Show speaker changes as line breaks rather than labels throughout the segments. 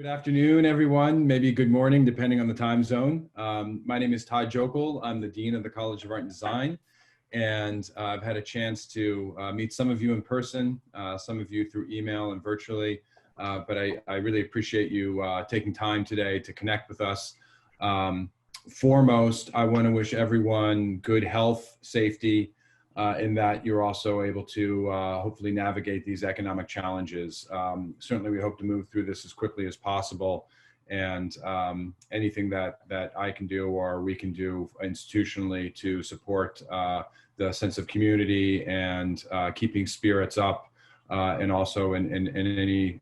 Good afternoon, everyone. Maybe good morning, depending on the time zone. My name is Todd Jokel. I'm the Dean of the College of Art and Design. And I've had a chance to meet some of you in person, some of you through email and virtually. But I really appreciate you taking time today to connect with us. Foremost, I want to wish everyone good health, safety, in that you're also able to hopefully navigate these economic challenges. Certainly we hope to move through this as quickly as possible, and anything that I can do or we can do institutionally to support the sense of community and keeping spirits up, and also in any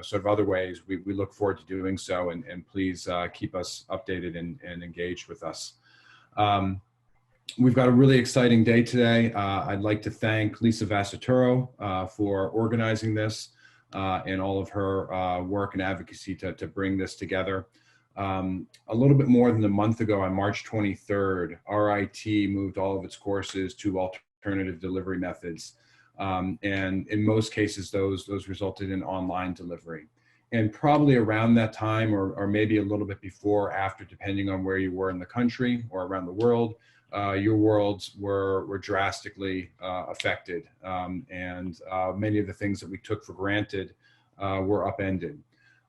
sort of other ways, we look forward to doing so, and please keep us updated and engaged with us. We've got a really exciting day today. I'd like to thank Lisa Vassaturo for organizing this and all of her work and advocacy to bring this together. A little bit more than a month ago, on March 23rd, RIT moved all of its courses to alternative delivery methods. And in most cases, those resulted in online delivery. And probably around that time, or maybe a little bit before or after, depending on where you were in the country or around the world, your worlds were drastically affected, and many of the things that we took for granted were upended.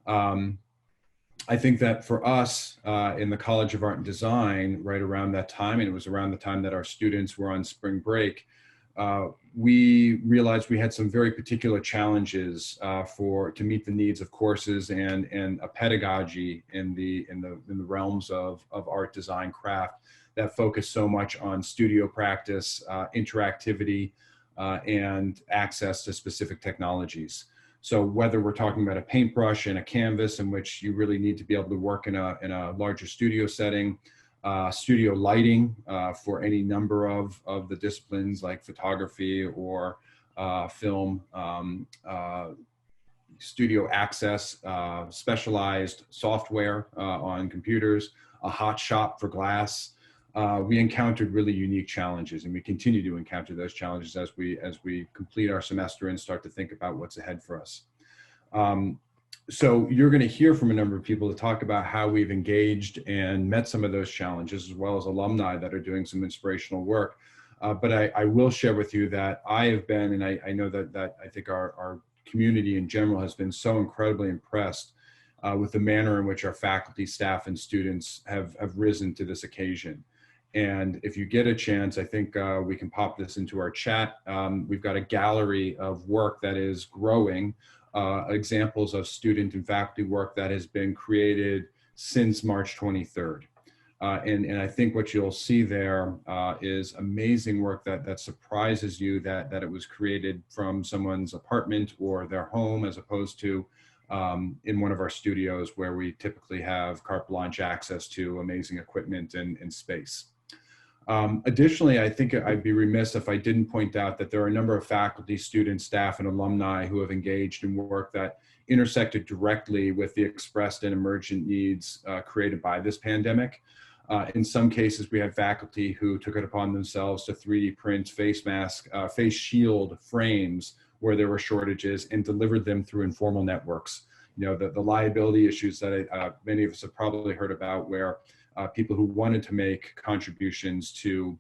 I think that for us in the College of Art and Design, right around that time, and it was around the time that our students were on spring break, we realized we had some very particular challenges to meet the needs of courses and a pedagogy in the realms of art, design, craft that focus so much on studio practice, interactivity, and access to specific technologies. So whether we're talking about a paintbrush and a canvas, in which you really need to be able to work in a larger studio setting, studio lighting for any number of the disciplines like photography or film, studio access, specialized software on computers, a hot shop for glass. We encountered really unique challenges, and we continue to encounter those challenges as we complete our semester and start to think about what's ahead for us. So you're going to hear from a number of people to talk about how we've engaged and met some of those challenges, as well as alumni that are doing some inspirational work. But I will share with you that I have been, and I know that I think our community in general has been so incredibly impressed with the manner in which our faculty, staff, and students have risen to this occasion. And if you get a chance, I think we can pop this into our chat. We've got a gallery of work that is growing, examples of student and faculty work that has been created since March 23rd. And I think what you'll see there is amazing work that surprises you that it was created from someone's apartment or their home, as opposed to in one of our studios where we typically have carte blanche access to amazing equipment and space. Additionally, I think I'd be remiss if I didn't point out that there are a number of faculty, students, staff, and alumni who have engaged in work that intersected directly with the expressed and emergent needs created by this pandemic. In some cases, we had faculty who took it upon themselves to 3D print face mask, face shield frames where there were shortages, and delivered them through informal networks. You know, the liability issues that many of us have probably heard about, where people who wanted to make contributions to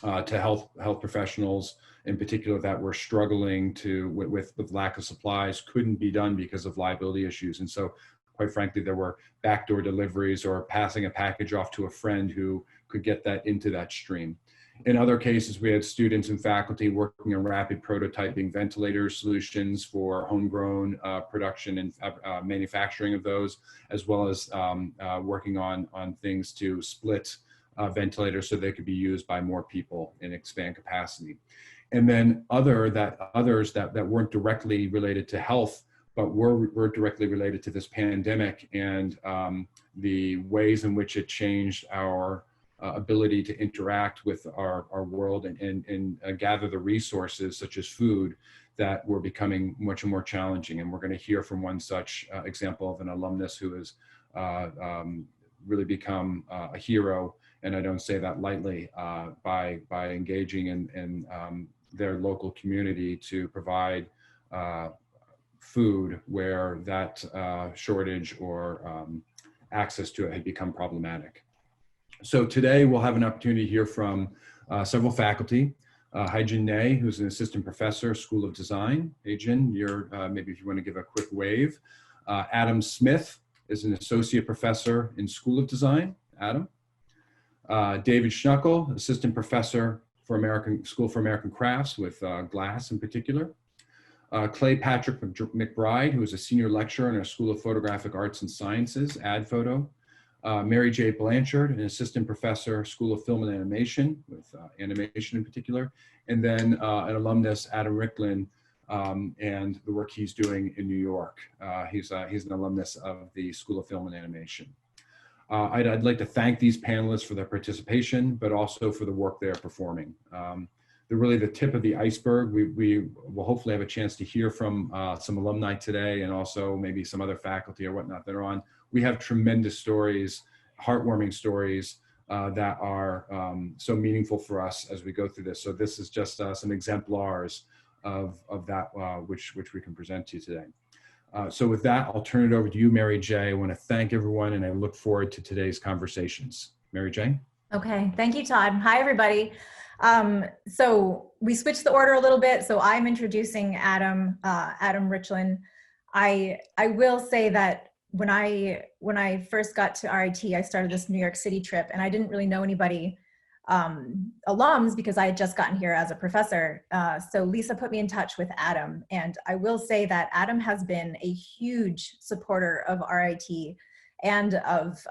health professionals in particular that were struggling with lack of supplies couldn't be done because of liability issues. And so, quite frankly, there were backdoor deliveries or passing a package off to a friend who could get that into that stream. In other cases, we had students and faculty working on rapid prototyping ventilator solutions for homegrown production and manufacturing of those, as well as working on things to split ventilators so they could be used by more people and expand capacity. And then others that weren't directly related to health, but were directly related to this pandemic and the ways in which it changed our ability to interact with our world and gather the resources such as food that were becoming much more challenging. And we're going to hear from one such example of an alumnus who has really become a hero, and I don't say that lightly, by engaging in their local community to provide food where that shortage or access to it had become problematic. So today we'll have an opportunity to hear from several faculty. Hai-Jin Nay, who's an assistant professor, School of Design. Hai-Jin, you're maybe if you want to give a quick wave. Adam Smith is an associate professor in School of Design. Adam. David Schnuckel, assistant professor for School for American Crafts with glass in particular. Clay Patrick McBride, who is a senior lecturer in our School of Photographic Arts and Sciences, Ad Photo. Mary J. Blanchard, an assistant professor, School of Film and Animation, with animation in particular. And then an alumnus, Adam Richlin, and the work he's doing in New York. He's an alumnus of the School of Film and Animation. I'd like to thank these panelists for their participation, but also for the work they're performing. They're really the tip of the iceberg. We will hopefully have a chance to hear from some alumni today, and also maybe some other faculty or whatnot that are on. We have tremendous stories, heartwarming stories that are so meaningful for us as we go through this. So this is just some exemplars of that which we can present to you today. So with that, I'll turn it over to you, Mary J. I want to thank everyone, and I look forward to today's conversations. Mary J.
Okay, thank you, Todd. Hi, everybody. So we switched the order a little bit. So I'm introducing Adam Richlin. I will say that when I first got to RIT, I started this New York City trip, and I didn't really know anybody alums because I had just gotten here as a professor. So Lisa put me in touch with Adam, and I will say that Adam has been a huge supporter of RIT and of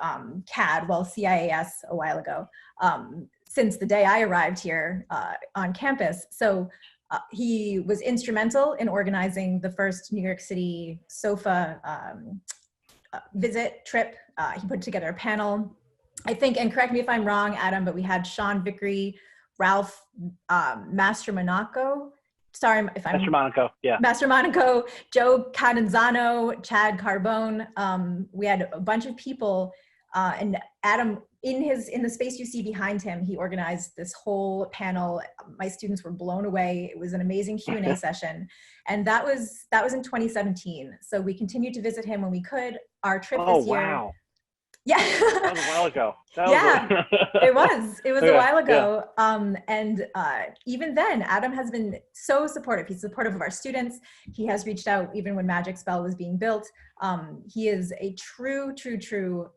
CAD, well, CIAS a while ago, since the day I arrived here on campus. So he was instrumental in organizing the first New York City SOFA visit trip. He put together a panel, I think, and correct me if I'm wrong, Adam, but we had Sean Vickery, Ralph Mastromonaco. Sorry if I'm
Mastromonaco, yeah.
Mastromonaco, Joe Catanzano, Chad Carbone. We had a bunch of people, and Adam, in the space you see behind him, he organized this whole panel. My students were blown away. It was an amazing Q&A session, and that was in 2017. So we continued to visit him when we could. Our trip this year.
Wow.
Yeah.
That was a while ago.
It was a while ago. Yeah. Even then, Adam has been so supportive. He's supportive of our students. He has reached out even when Magic Spell was being built. He is a true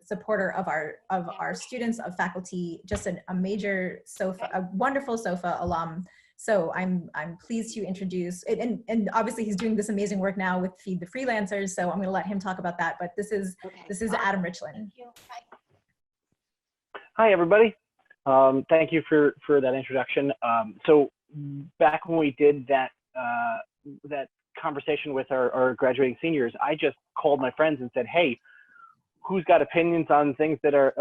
supporter of our students, of faculty, just a major SOFA, a wonderful SOFA alum. So I'm pleased to introduce, and obviously he's doing this amazing work now with Feed the Freelancers, so I'm going to let him talk about that, but this is Adam Richlin.
Thank you.
Hi, everybody. Thank you for that introduction. So back when we did that conversation with our graduating seniors, I just called my friends and said, hey, who's got opinions on things that are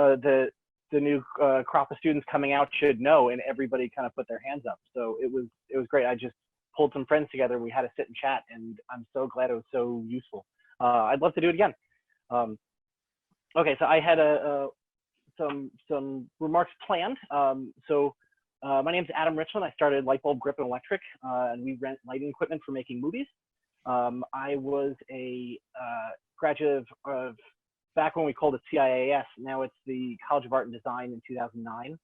the new crop of students coming out should know, and everybody kind of put their hands up. So it was great. I just pulled some friends together and we had to sit and chat, and I'm so glad it was so useful. I'd love to do it again. Okay, so I had some remarks planned. My name's Adam Richlin. I started Light Bulb Grip and Electric, and we rent lighting equipment for making movies. I was a graduate of back when we called it CIAS, now it's the College of Art and Design in 2009.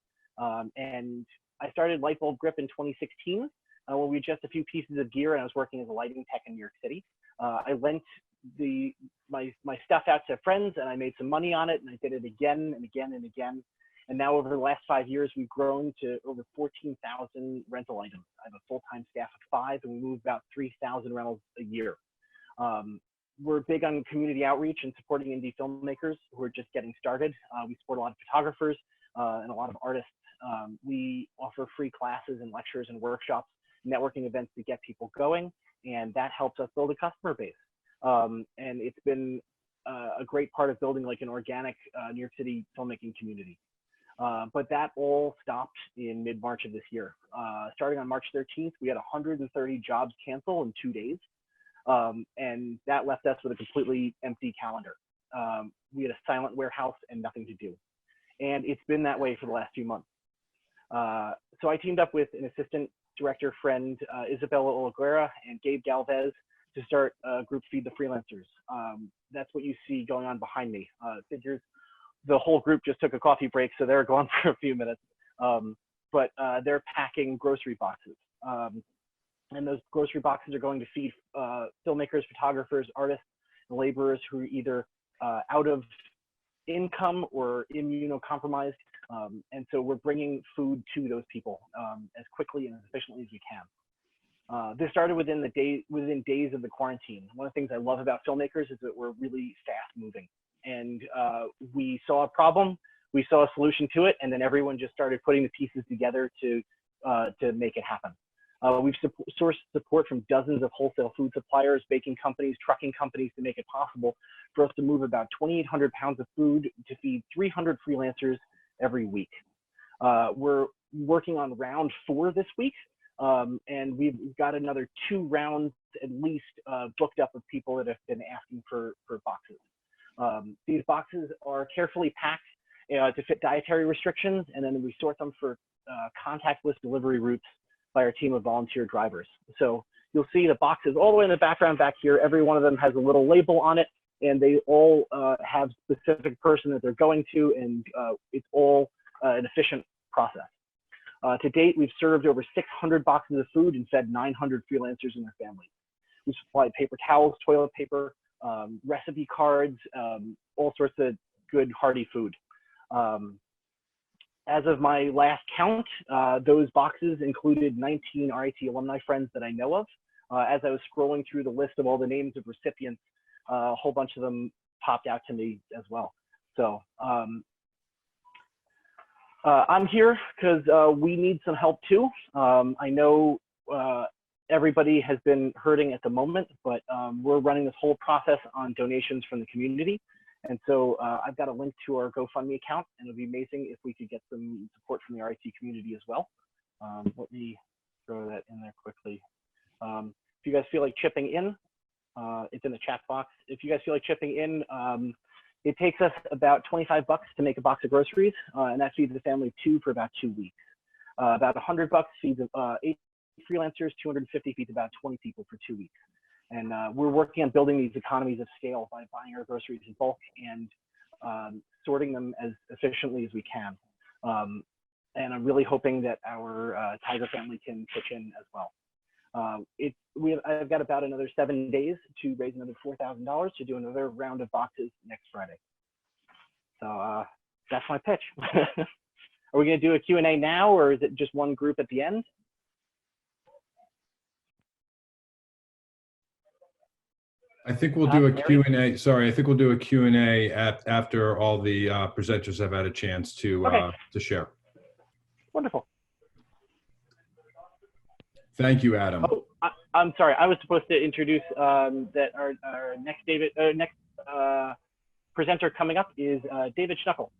And I started Light Bulb Grip in 2016 when we had just a few pieces of gear, and I was working as a lighting tech in New York City. I lent my stuff out to friends, and I made some money on it, and I did it again and again and again. And now over the last 5 years, we've grown to over 14,000 rental items. I have a full-time staff of 5, and we move about 3,000 rentals a year. We're big on community outreach and supporting indie filmmakers who are just getting started. We support a lot of photographers and a lot of artists. We offer free classes and lectures and workshops, networking events to get people going, and that helps us build a customer base. And it's been a great part of building like an organic New York City filmmaking community. But that all stopped in mid-March of this year. Starting on March 13th, we had 130 jobs cancel in 2 days. And that left us with a completely empty calendar. We had a silent warehouse and nothing to do. And it's been that way for the last few months. So I teamed up with an assistant director friend, Isabella Olaguera and Gabe Galvez, to start a group, Feed the Freelancers. That's what you see going on behind me. Figures the whole group just took a coffee break, so they're gone for a few minutes. But they're packing grocery boxes. And those grocery boxes are going to feed filmmakers, photographers, artists, and laborers who are either out of income or immunocompromised. And so we're bringing food to those people as quickly and as efficiently as we can. This started within days of the quarantine. One of the things I love about filmmakers is that we're really fast moving. And we saw a problem, we saw a solution to it, and then everyone just started putting the pieces together to make it happen. We've sourced support from dozens of wholesale food suppliers, baking companies, trucking companies to make it possible for us to move about 2,800 pounds of food to feed 300 freelancers every week. We're working on round 4 this week, and we've got another 2 rounds at least booked up of people that have been asking for boxes. These boxes are carefully packed to fit dietary restrictions, and then we sort them for contactless delivery routes by our team of volunteer drivers. So you'll see the boxes all the way in the background back here. Every one of them has a little label on it, and they all have specific person that they're going to, and it's all an efficient process. To date, we've served over 600 boxes of food and fed 900 freelancers and their families. We've supplied paper towels, toilet paper, recipe cards, all sorts of good, hearty food. As of my last count, those boxes included 19 RIT alumni friends that I know of. As I was scrolling through the list of all the names of recipients, a whole bunch of them popped out to me as well. So I'm here because we need some help too. I know everybody has been hurting at the moment, but we're running this whole process on donations from the community. And so I've got a link to our GoFundMe account, and it'd be amazing if we could get some support from the RIT community as well. Let me throw that in there quickly. If you guys feel like chipping in, it's in the chat box. If you guys feel like chipping in, it takes us about 25 bucks to make a box of groceries, and that feeds the family of 2 for about 2 weeks. About 100 bucks feeds 8 freelancers, 250 feeds about 20 people for 2 weeks. And we're working on building these economies of scale by buying our groceries in bulk and sorting them as efficiently as we can. And I'm really hoping that our Tiger family can pitch in as well. I've got about another 7 days to raise another $4,000 to do another round of boxes next Friday. So that's my pitch. Are we going to do a Q&A now, or is it just one group at the end?
I think we'll do a Q&A. Sorry, I think we'll do a Q&A after all the presenters have had a chance to share.
Wonderful.
Thank you, Adam.
Oh, I'm sorry. I was supposed to introduce that our next presenter coming up is David Schnuckel.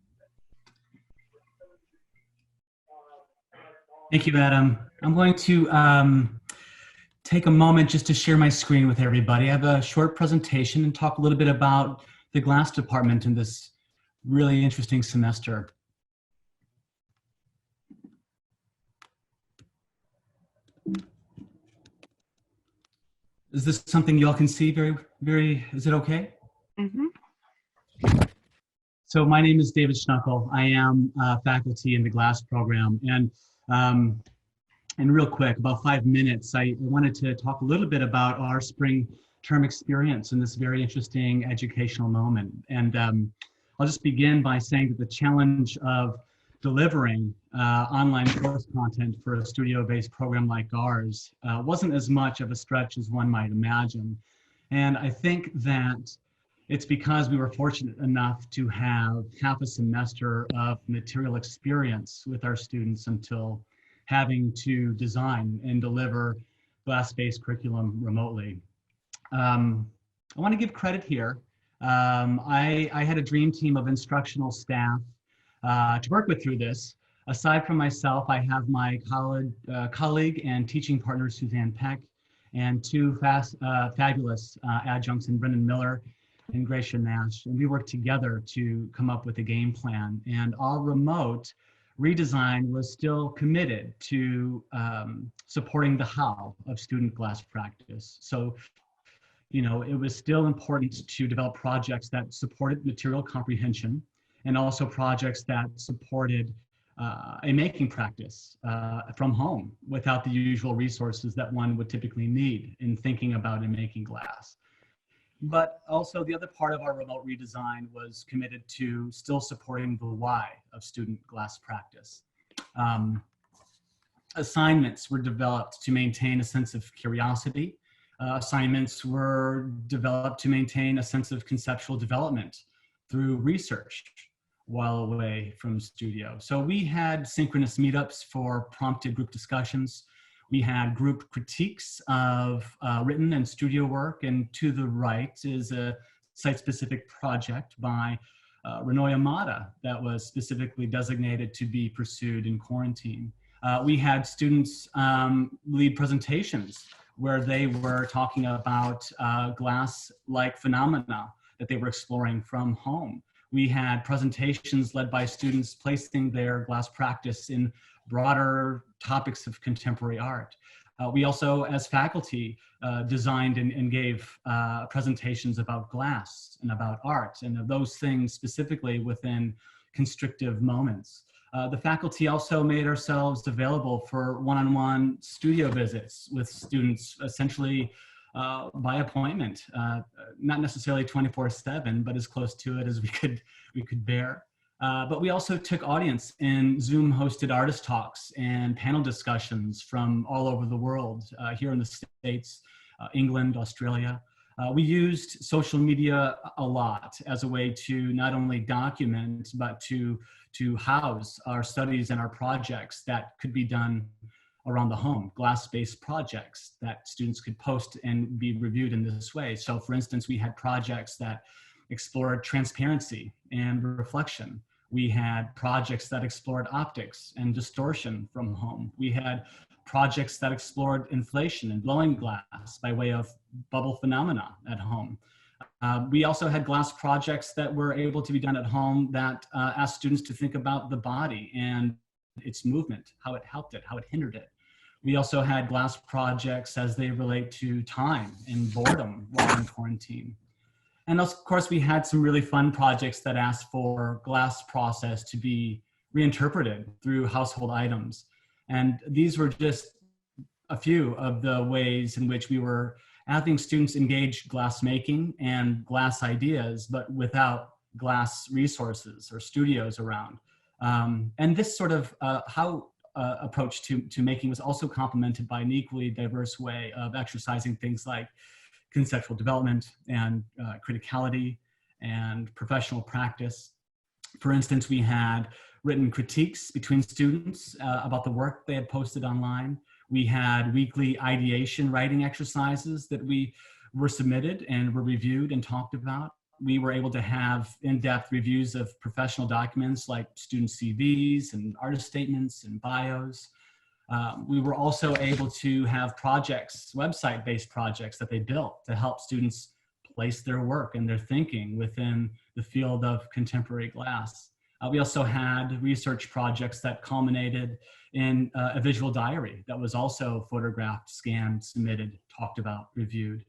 Thank you, Adam. I'm going to take a moment just to share my screen with everybody. I have a short presentation and talk a little bit about the glass department in this really interesting semester. Is this something y'all can see is it okay? Mm-hmm. So my name is David Schnuckel. I am faculty in the glass program. And real quick, about 5 minutes, I wanted to talk a little bit about our spring term experience in this very interesting educational moment. And I'll just begin by saying that the challenge of delivering online course content for a studio-based program like ours wasn't as much of a stretch as one might imagine. And I think that it's because we were fortunate enough to have half a semester of material experience with our students until having to design and deliver glass-based curriculum remotely. I want to give credit here. I had a dream team of instructional staff to work with through this. Aside from myself, I have my colleague and teaching partner, Suzanne Peck, and 2 fabulous adjuncts in Brendan Miller and Gracia Nash. And we worked together to come up with a game plan. And all remote redesign was still committed to supporting the how of student glass practice. So it was still important to develop projects that supported material comprehension and also projects that supported a making practice from home without the usual resources that one would typically need in thinking about and making glass. But also the other part of our remote redesign was committed to still supporting the why of student glass practice. Assignments were developed to maintain a sense of curiosity. Assignments were developed to maintain a sense of conceptual development through research while away from studio. So we had synchronous meetups for prompted group discussions. We had group critiques of written and studio work, and to the right is a site-specific project by Renoy Amada that was specifically designated to be pursued in quarantine. We had students lead presentations where they were talking about glass-like phenomena that they were exploring from home. We had presentations led by students placing their glass practice in broader topics of contemporary art. We also, as faculty, designed and gave presentations about glass and about art and of those things specifically within constrictive moments. The faculty also made ourselves available for one-on-one studio visits with students, essentially by appointment, not necessarily 24/7, but as close to it as we could bear. But we also took audience in Zoom-hosted artist talks and panel discussions from all over the world, here in the States, England, Australia. We used social media a lot as a way to not only document, but to house our studies and our projects that could be done around the home, glass-based projects that students could post and be reviewed in this way. So for instance, we had projects that explored transparency and reflection. We had projects that explored optics and distortion from home. We had projects that explored inflation and blowing glass by way of bubble phenomena at home. We also had glass projects that were able to be done at home that asked students to think about the body and its movement, how it helped it, how it hindered it. We also had glass projects as they relate to time and boredom while in quarantine. And of course, we had some really fun projects that asked for glass process to be reinterpreted through household items. And these were just a few of the ways in which we were having students engage glass making and glass ideas, but without glass resources or studios around. And this sort of approach to making was also complemented by an equally diverse way of exercising things like conceptual development and criticality and professional practice. For instance, we had written critiques between students about the work they had posted online. We had weekly ideation writing exercises that we were submitted and were reviewed and talked about. We were able to have in-depth reviews of professional documents like student CVs and artist statements and bios. We were also able to have projects, website-based projects that they built to help students place their work and their thinking within the field of contemporary glass. We also had research projects that culminated in a visual diary that was also photographed, scanned, submitted, talked about, reviewed.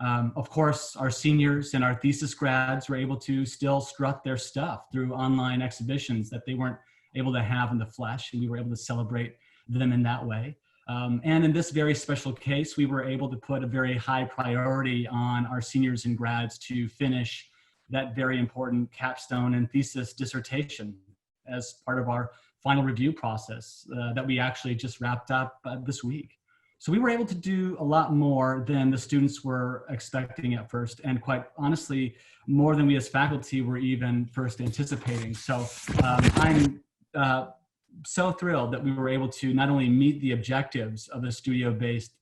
Of course, our seniors and our thesis grads were able to still strut their stuff through online exhibitions that they weren't able to have in the flesh, and we were able to celebrate them in that way. And in this very special case, we were able to put a very high priority on our seniors and grads to finish that very important capstone and thesis dissertation as part of our final review process that we actually just wrapped up this week. So we were able to do a lot more than the students were expecting at first, and quite honestly, more than we as faculty were even first anticipating. So I'm so thrilled that we were able to not only meet the objectives of a studio-based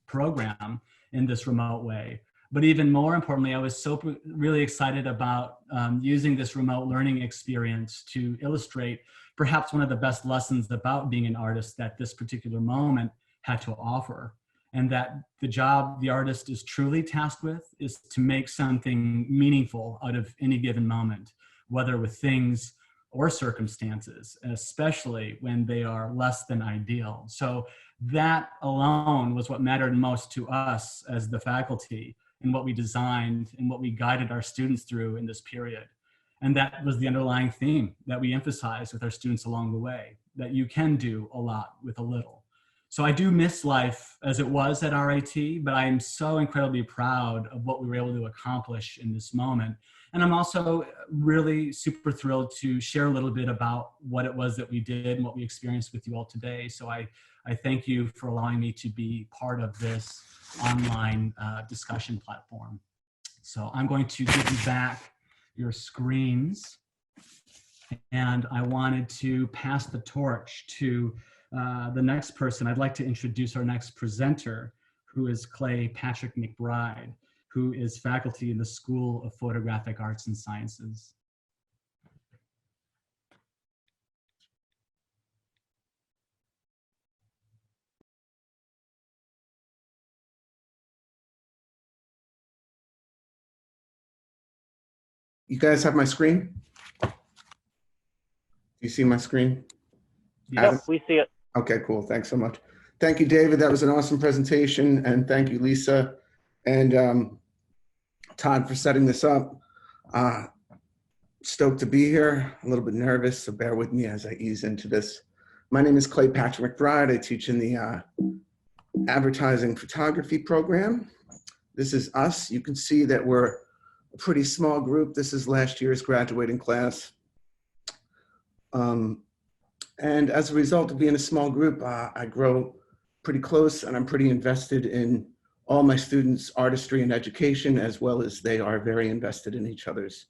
program in this remote way, but even more importantly, I was so really excited about using this remote learning experience to illustrate perhaps one of the best lessons about being an artist that this particular moment had to offer. And that the job the artist is truly tasked with is to make something meaningful out of any given moment, whether with things or circumstances, especially when they are less than ideal. So that alone was what mattered most to us as the faculty. in what we designed and what we guided our students through in this period. And that was the underlying theme that we emphasized with our students along the way, that you can do a lot with a little. So I do miss life as it was at RIT, but I am so incredibly proud of what we were able to accomplish in this moment. And I'm also really super thrilled to share a little bit about what it was that we did and what we experienced with you all today. So I thank you for allowing me to be part of this online discussion platform. So I'm going to give you back your screens. And I wanted to pass the torch to the next person. I'd like to introduce our next presenter, who is Clay Patrick McBride, who is faculty in the School of Photographic Arts and Sciences.
You guys have my screen? Do you see my screen?
Yep, we see it.
Okay, cool. Thanks so much. Thank you, David. That was an awesome presentation. And thank you, Lisa and Todd, for setting this up. Stoked to be here. A little bit nervous, so bear with me as I ease into this. My name is Clay Patrick McBride. I teach in the advertising photography program. This is us. You can see that we're a pretty small group. This is last year's graduating class. And as a result of being a small group, I grow pretty close, and I'm pretty invested in all my students' artistry and education, as well as they are very invested in each other's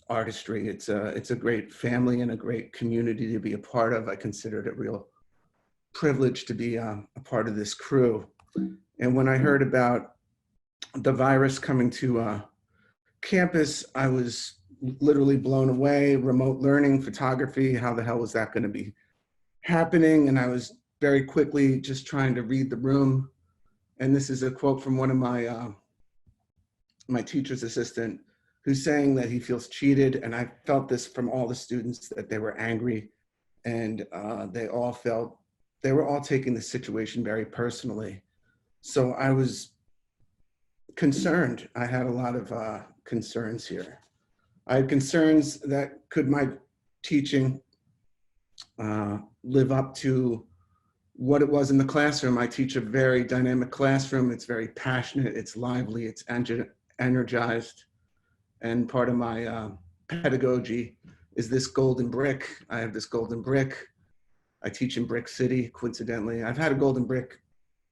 artistry. It's a great family and a great community to be a part of. I consider it a real privilege to be a part of this crew. And when I heard about the virus coming to campus, I was literally blown away. Remote learning, photography, how the hell was that going to be happening? And I was very quickly just trying to read the room. And this is a quote from one of my my teacher's assistant, who's saying that he feels cheated. And I felt this from all the students, that they were angry, and they were all taking the situation very personally. So I was concerned. I had a lot of concerns here. I had concerns that could my teaching live up to what it was in the classroom. I teach a very dynamic classroom. It's very passionate, it's lively, it's energized. And part of my pedagogy is this golden brick. I have this golden brick. I teach in Brick City, coincidentally. I've had a golden brick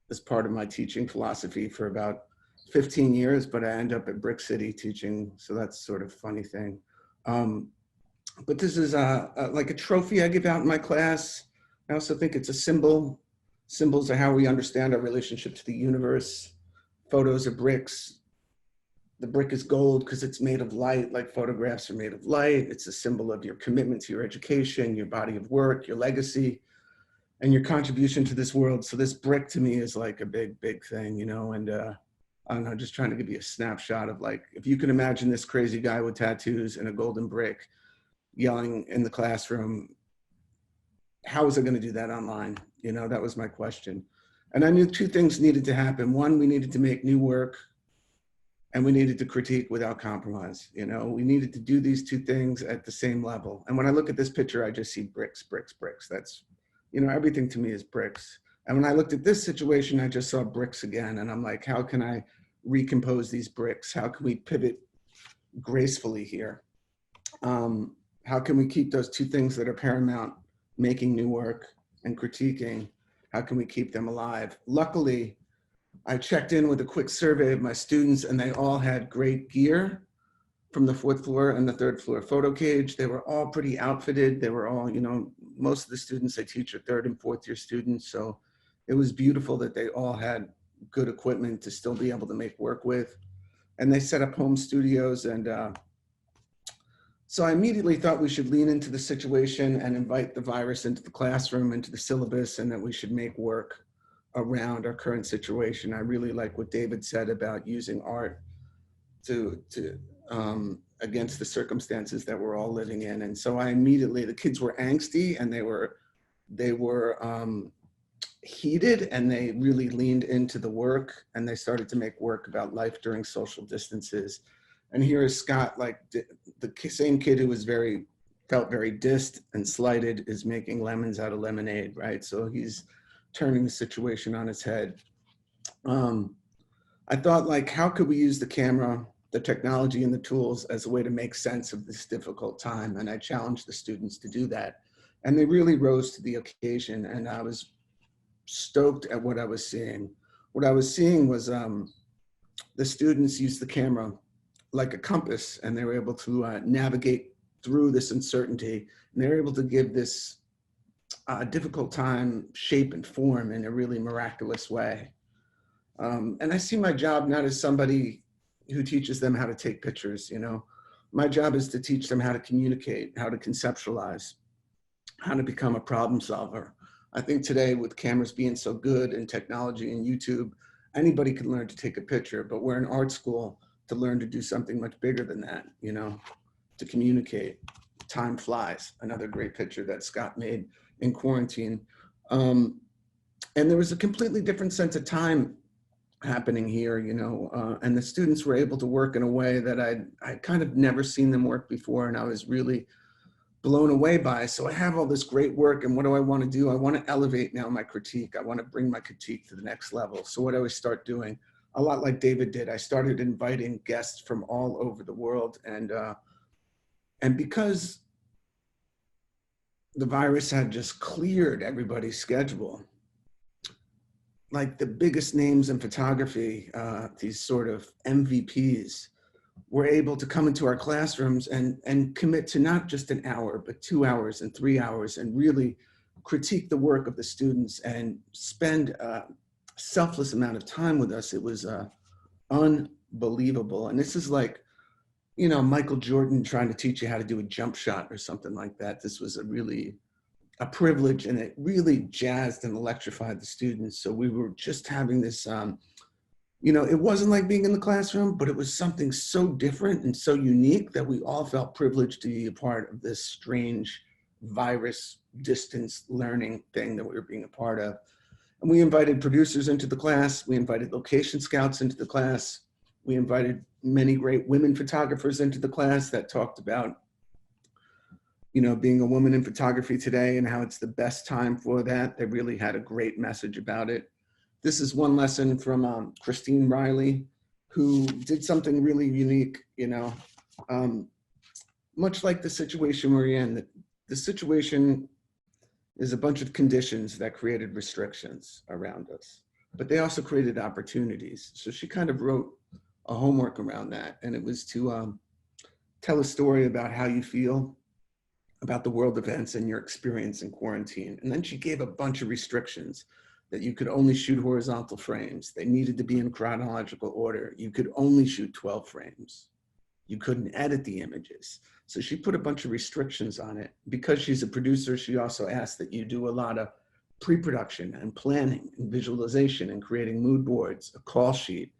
as part of my teaching philosophy for about 15 years, but I end up at Brick City teaching, so that's sort of a funny thing. But this is like a trophy I give out in my class. I also think it's a symbol. Symbols are how we understand our relationship to the universe. Photos are bricks. The brick is gold because it's made of light, like photographs are made of light. It's a symbol of your commitment to your education, your body of work, your legacy, and your contribution to this world. So this brick to me is like a big, big thing, you know, and I don't know, just trying to give you a snapshot of, like, if you can imagine this crazy guy with tattoos and a golden brick yelling in the classroom, how is it going to do that online? You know, that was my question. And I knew two things needed to happen. One, we needed to make new work, and we needed to critique without compromise. You know, we needed to do these two things at the same level. And when I look at this picture, I just see bricks, bricks, bricks. That's, you know, everything to me is bricks. And when I looked at this situation, I just saw bricks again. And I'm like, how can I recompose these bricks? How can we pivot gracefully here? How can we keep those two things that are paramount, making new work and critiquing? How can we keep them alive? Luckily, I checked in with a quick survey of my students, and they all had great gear from the 4th floor and the 3rd floor photo cage. They were all pretty outfitted. They were all, you know, most of the students I teach are 3rd and 4th year students. So it was beautiful that they all had good equipment to still be able to make work with. And they set up home studios. And so I immediately thought we should lean into the situation and invite the virus into the classroom, into the syllabus, and that we should make work around our current situation. I really like what David said about using art to against the circumstances that we're all living in. And so I immediately, the kids were angsty, and they were heated, and they really leaned into the work, and they started to make work about life during social distances. And here is Scott, like the same kid who was felt very dissed and slighted, is making lemons out of lemonade, right? So he's turning the situation on its head. I thought, like, how could we use the camera, the technology, and the tools as a way to make sense of this difficult time? And I challenged the students to do that. And they really rose to the occasion, and I was stoked at what I was seeing. What I was seeing was the students used the camera like a compass, and they were able to navigate through this uncertainty, and they were able to give this difficult time shape and form in a really miraculous way. And I see my job not as somebody who teaches them how to take pictures, you know. My job is to teach them how to communicate, how to conceptualize, how to become a problem solver. I think today, with cameras being so good and technology and YouTube, anybody can learn to take a picture, but we're in art school to learn to do something much bigger than that, you know, to communicate. Time flies, another great picture that Scott made in quarantine. And there was a completely different sense of time happening here, you know, and the students were able to work in a way that I'd kind of never seen them work before, and I was really blown away by. So I have all this great work, and what do I want to do? I want to elevate now my critique. I want to bring my critique to the next level. So what do I start doing? A lot like David did, I started inviting guests from all over the world, and because the virus had just cleared everybody's schedule, like the biggest names in photography, these sort of MVPs, were able to come into our classrooms and commit to not just an hour, but 2 hours and 3 hours, and really critique the work of the students and spend a selfless amount of time with us. It was unbelievable. And this is like, you know, Michael Jordan trying to teach you how to do a jump shot or something like that. This was a privilege, and it really jazzed and electrified the students. So we were just having this, you know, it wasn't like being in the classroom, but it was something so different and so unique that we all felt privileged to be a part of this strange virus distance learning thing that we were being a part of. And we invited producers into the class. We invited location scouts into the class. We invited many great women photographers into the class that talked about, you know, being a woman in photography today and how it's the best time for that. They really had a great message about it. This is one lesson from Christine Riley, who did something really unique, you know, much like the situation we're in. The situation is a bunch of conditions that created restrictions around us, but they also created opportunities. So she kind of wrote a homework around that, and it was to tell a story about how you feel about the world events and your experience in quarantine. And then she gave a bunch of restrictions, that you could only shoot horizontal frames. They needed to be in chronological order. You could only shoot 12 frames. You couldn't edit the images. So she put a bunch of restrictions on it. Because she's a producer, she also asked that you do a lot of pre-production and planning and visualization and creating mood boards, a call sheet,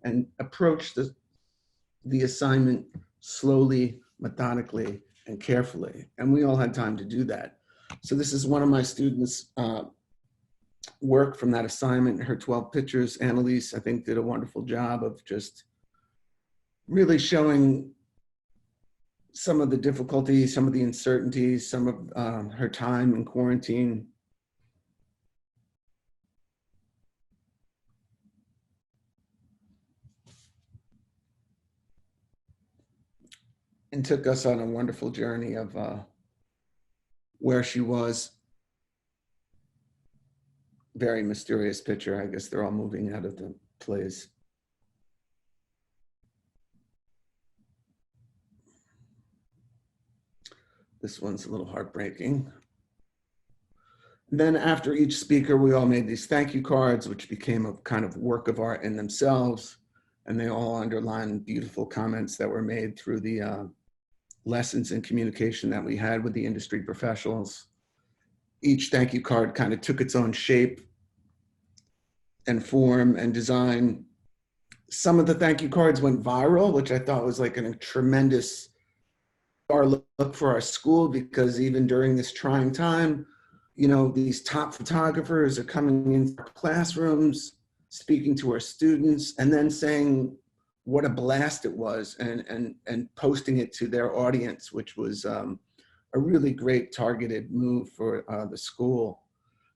and approach the assignment slowly, methodically, and carefully. And we all had time to do that. So this is one of my students' work from that assignment, her 12 pictures. Annalise, I think, did a wonderful job of just really showing some of the difficulties, some of the uncertainties, some of her time in quarantine. And took us on a wonderful journey of where she was. Very mysterious picture. I guess they're all moving out of the place. This one's a little heartbreaking. Then after each speaker, we all made these thank you cards, which became a kind of work of art in themselves. And they all underlined beautiful comments that were made through the lessons in communication that we had with the industry professionals. Each thank you card kind of took its own shape and form and design. Some of the thank you cards went viral, which I thought was like a tremendous look for our school, because even during this trying time, you know, these top photographers are coming into our classrooms, speaking to our students, and then saying what a blast it was, and posting it to their audience, which was a really great targeted move for the school.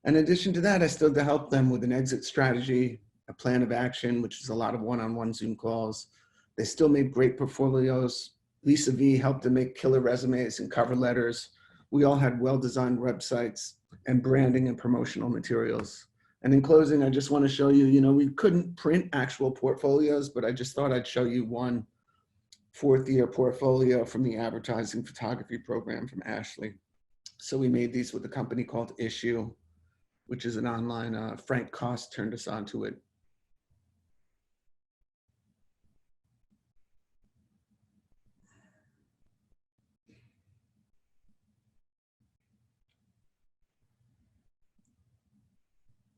In addition to that, I still had to help them with an exit strategy, a plan of action, which is a lot of one-on-one Zoom calls. They still made great portfolios. Lisa V helped them make killer resumes and cover letters. We all had well-designed websites and branding and promotional materials. And in closing, I just want to show you, you know, we couldn't print actual portfolios, but I just thought I'd show you one fourth-year portfolio from the advertising photography program from Ashley. So we made these with a company called Issue, which is an online, Frank Kost turned us onto it.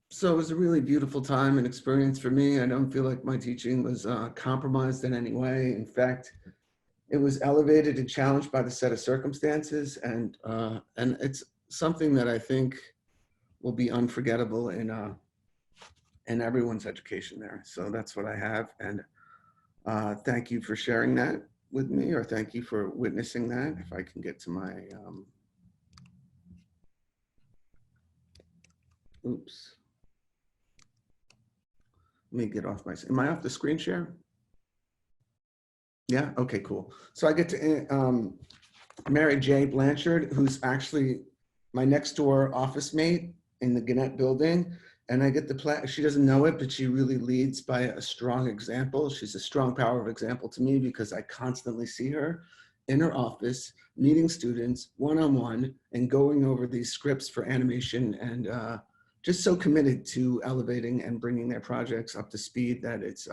So it was a really beautiful time and experience for me. I don't feel like my teaching was compromised in any way. In fact, it was elevated and challenged by the set of circumstances, and it's something that I think will be unforgettable in everyone's education there. So that's what I have, and thank you for sharing that with me, or thank you for witnessing that. If I can get to my, oops. Let me get off my, am I off the screen share? Yeah, okay, cool. So I get to marry Jay Blanchard, who's actually my next door office mate in the Gannett building. And I get the, she doesn't know it, but she really leads by a strong example. She's a strong power of example to me because I constantly see her in her office, meeting students one-on-one and going over these scripts for animation, and just so committed to elevating and bringing their projects up to speed that it's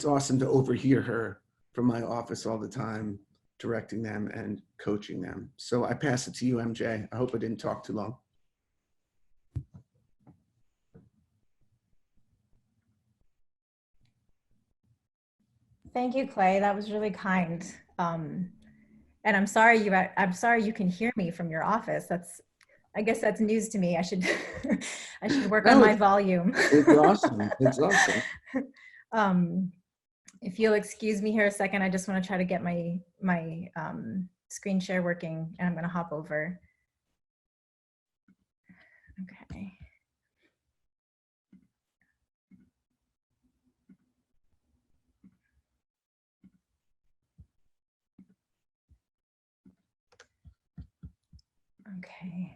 awesome to overhear her from my office all the time, directing them and coaching them. So I pass it to you, MJ. I hope I didn't talk too long.
Thank you, Clay. That was really kind. And I'm sorry you can hear me from your office. I guess that's news to me. I should I should work on my volume.
It's awesome. It's awesome.
If you'll excuse me here a second, I just want to try to get my screen share working, and I'm going to hop over. Okay. Okay.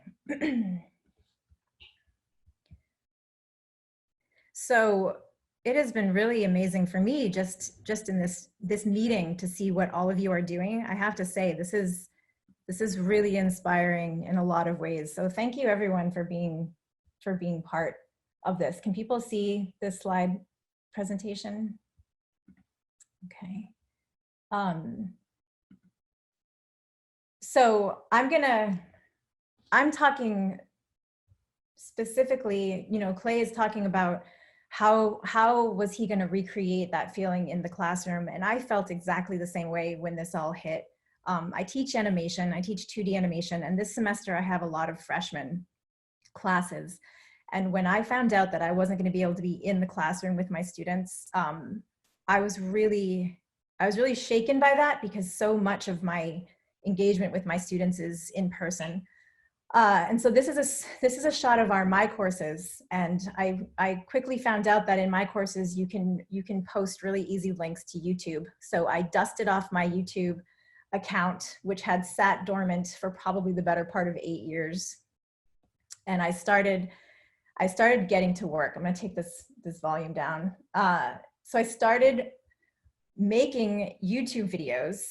So it has been really amazing for me just in this meeting to see what all of you are doing. I have to say this is really inspiring in a lot of ways. So thank you everyone for being part of this. Can people see this slide presentation? Okay. So I'm talking specifically, you know, Clay is talking about how was he going to recreate that feeling in the classroom? And I felt exactly the same way when this all hit. I teach animation, I teach 2D animation, and this semester I have a lot of freshman classes. And when I found out that I wasn't going to be able to be in the classroom with my students, I was really shaken by that, because so much of my engagement with my students is in person. And so this is a shot of our My Courses, and I quickly found out that in My Courses you can post really easy links to YouTube. So I dusted off my YouTube account, which had sat dormant for probably the better part of 8 years, and I started getting to work. I'm going to take this volume down. So I started making YouTube videos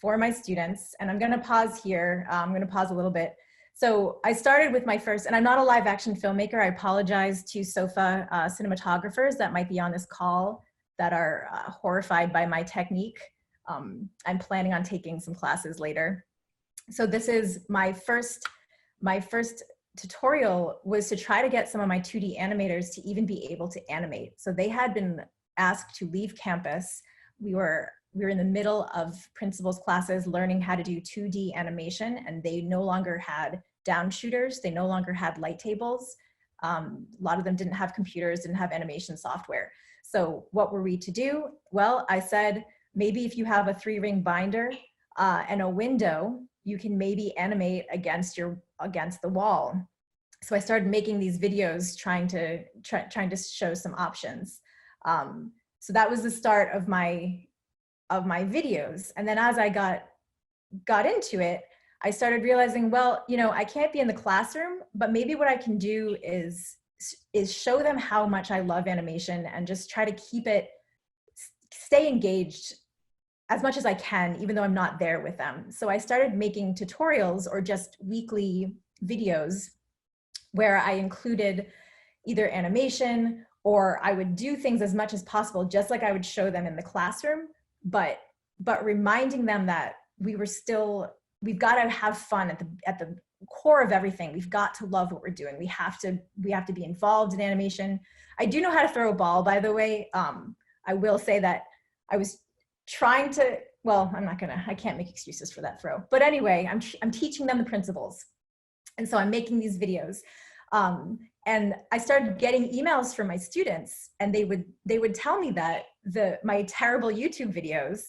for my students, and I'm going to pause here. I'm going to pause a little bit. So I started with my first, and I'm not a live action filmmaker. I apologize to SOFA cinematographers that might be on this call that are horrified by my technique. I'm planning on taking some classes later. So this is my first tutorial was to try to get some of my 2D animators to even be able to animate. So they had been asked to leave campus. We were in the middle of principal's classes learning how to do 2D animation, and they no longer had down shooters. They no longer had light tables. A lot of them didn't have computers, didn't have animation software. So what were we to do? Well, I said, maybe if you have a 3-ring binder and a window, you can maybe animate against the wall. So I started making these videos trying to show some options. So that was the start of my videos. And then as I got into it, I started realizing, well, you know, I can't be in the classroom, but maybe what I can do is show them how much I love animation and just try to stay engaged as much as I can, even though I'm not there with them. So I started making tutorials or just weekly videos where I included either animation, or I would do things as much as possible, just like I would show them in the classroom, but reminding them that we've got to have fun at the core of everything. We've got to love what we're doing. We have to be involved in animation. I do know how to throw a ball, by the way. I will say that I was trying to, well, I can't make excuses for that throw. But anyway, I'm teaching them the principles. And so I'm making these videos. And I started getting emails from my students, and they would tell me that my terrible YouTube videos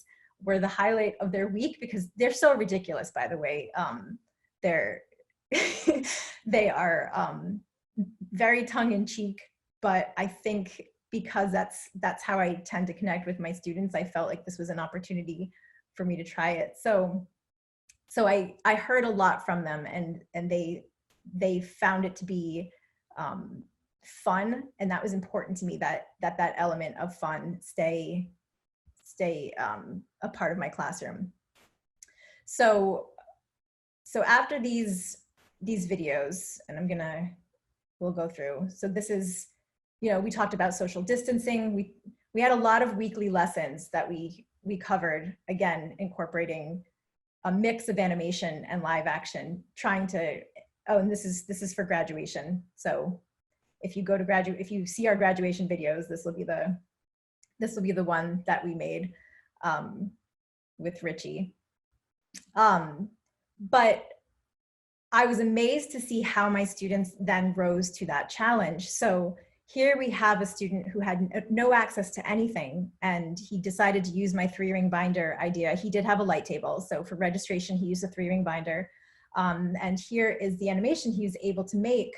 were the highlight of their week, because they're so ridiculous, by the way. They are very tongue-in-cheek, but I think because that's how I tend to connect with my students, I felt like this was an opportunity for me to try it. So I heard a lot from them, and they found it to be fun, and that was important to me, that element of fun stay a part of my classroom. So after these videos, and we'll go through. So this is, you know, we talked about social distancing. We had a lot of weekly lessons that we covered, again, incorporating a mix of animation and live action, trying to, oh, and this is for graduation. So if you see our graduation videos, this will be the one that we made with Richie. But I was amazed to see how my students then rose to that challenge. So here we have a student who had no access to anything, and he decided to use my 3-ring binder idea. He did have a light table, so for registration, he used a 3-ring binder. And here is the animation he was able to make,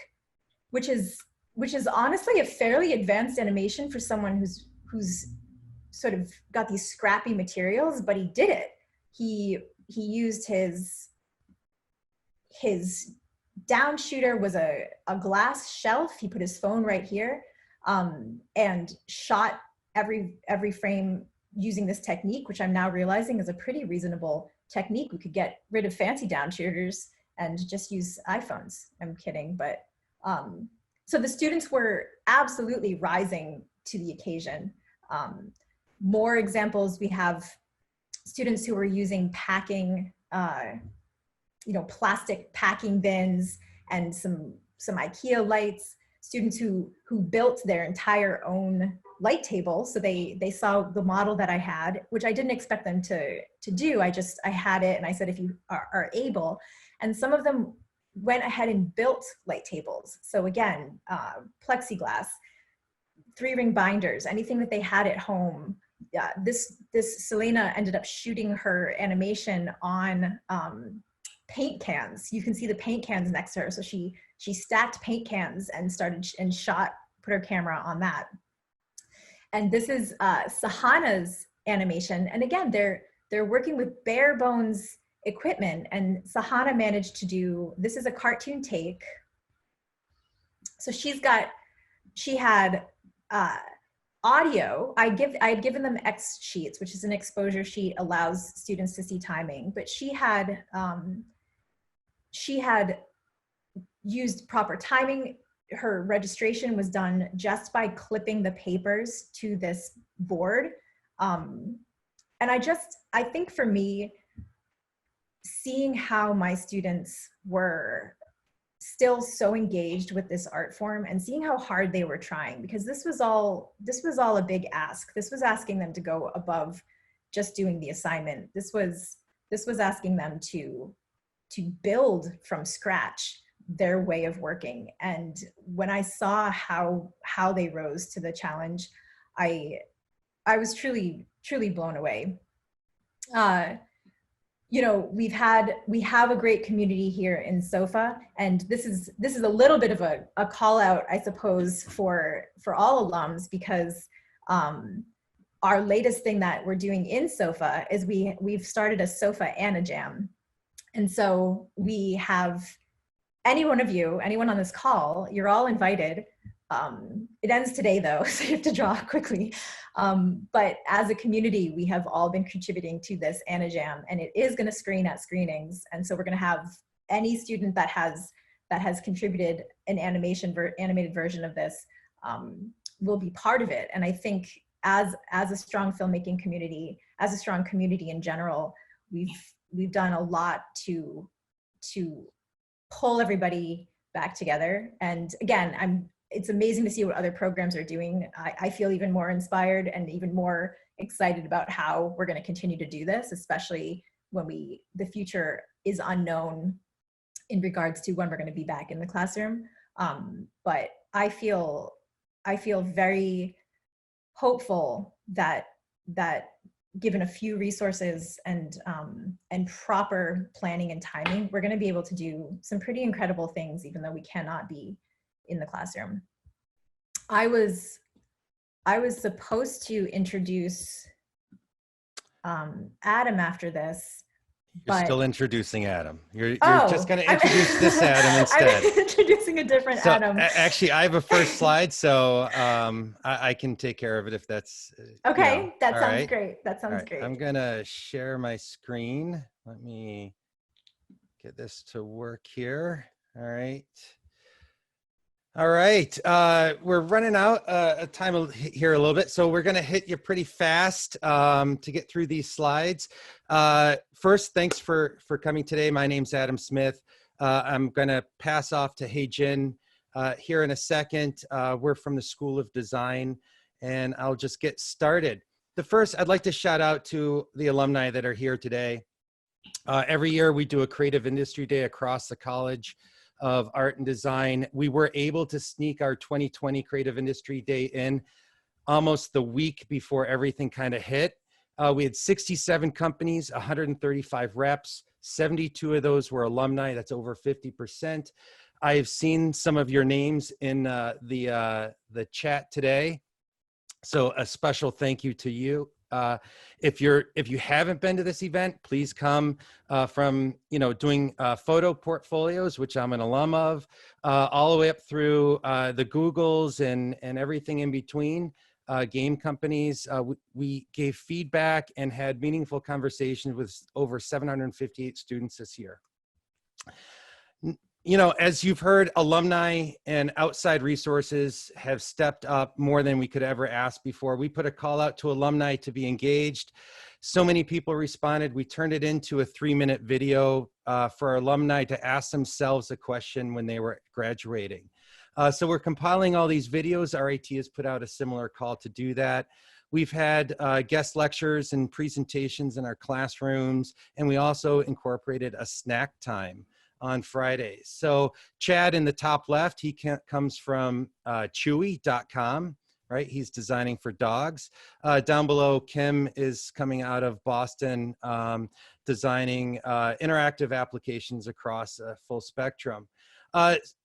which is honestly a fairly advanced animation for someone who's sort of got these scrappy materials, but he did it. He used his down shooter was a glass shelf. He put his phone right here, and shot every frame using this technique, which I'm now realizing is a pretty reasonable technique. We could get rid of fancy down shooters and just use iPhones. I'm kidding, but so the students were absolutely rising to the occasion. More examples, we have students who were using packing, plastic packing bins and some IKEA lights, students who built their entire own light table. So they saw the model that I had, which I didn't expect them to do. I had it, and I said, if you are able, and some of them went ahead and built light tables. So again, plexiglass, 3-ring binders, anything that they had at home. This Selena ended up shooting her animation on paint cans. You can see the paint cans next to her. So she stacked paint cans and put her camera on that. And this is Sahana's animation. And again, they're working with bare bones equipment, and Sahana managed to do, this is a cartoon take. So she had audio. I had given them X sheets, which is an exposure sheet, allows students to see timing, but she had used proper timing. Her registration was done just by clipping the papers to this board. And I think for me, seeing how my students were still so engaged with this art form and seeing how hard they were trying, because this was all a big ask. This was asking them to go above just doing the assignment. This was asking them to build from scratch their way of working. And when I saw how they rose to the challenge, I was truly blown away. You know, we have a great community here in SOFA, and this is a little bit of a call out, I suppose, for all alums, because our latest thing that we're doing in SOFA is we've started a SOFA and a Jam. And so we have anyone on this call, you're all invited. It ends today though, so you have to draw quickly. But as a community, we have all been contributing to this Jam, and it is going to screen at screenings. And so we're going to have any student that has contributed an animated version of this will be part of it. And I think as a strong filmmaking community, as a strong community in general, we've done a lot to pull everybody back together. And again, it's amazing to see what other programs are doing. I feel even more inspired and even more excited about how we're going to continue to do this, especially when the future is unknown in regards to when we're going to be back in the classroom. But I feel very hopeful that given a few resources and proper planning and timing, we're going to be able to do some pretty incredible things, even though we cannot be in the classroom. I was supposed to introduce Adam after this.
You're
but
still introducing Adam. You're just going to introduce this Adam instead.
I'm introducing a different Adam.
Actually, I have a first slide, so I can take care of it if that's
okay.
You know,
that sounds
right?
great. That sounds great.
I'm going to share my screen. Let me get this to work here. All right. All right, we're running out of time here a little bit, so we're going to hit you pretty fast to get through these slides. First, thanks for coming today. My name's Adam Smith. I'm going to pass off to Hey Jin here in a second. We're from the School of Design, and I'll just get started. First, I'd like to shout out to the alumni that are here today. Every year, we do a Creative Industry Day across the College of Art and Design. We were able to sneak our 2020 Creative Industry Day in almost the week before everything kind of hit. We had 67 companies, 135 reps, 72 of those were alumni. That's over 50%. I've seen some of your names in the chat today. So a special thank you to you. If you haven't been to this event, please come from, doing photo portfolios, which I'm an alum of, all the way up through the Googles and everything in between, game companies. We gave feedback and had meaningful conversations with over 758 students this year. As you've heard, alumni and outside resources have stepped up more than we could ever ask before. We put a call out to alumni to be engaged. So many people responded. We turned it into a 3-minute video for our alumni to ask themselves a question when they were graduating. So we're compiling all these videos. RIT has put out a similar call to do that. We've had guest lectures and presentations in our classrooms, and we also incorporated a snack time on Fridays. So Chad in the top left, he comes from Chewy.com, right? He's designing for dogs. Down below, Kim is coming out of Boston, designing interactive applications across a full spectrum.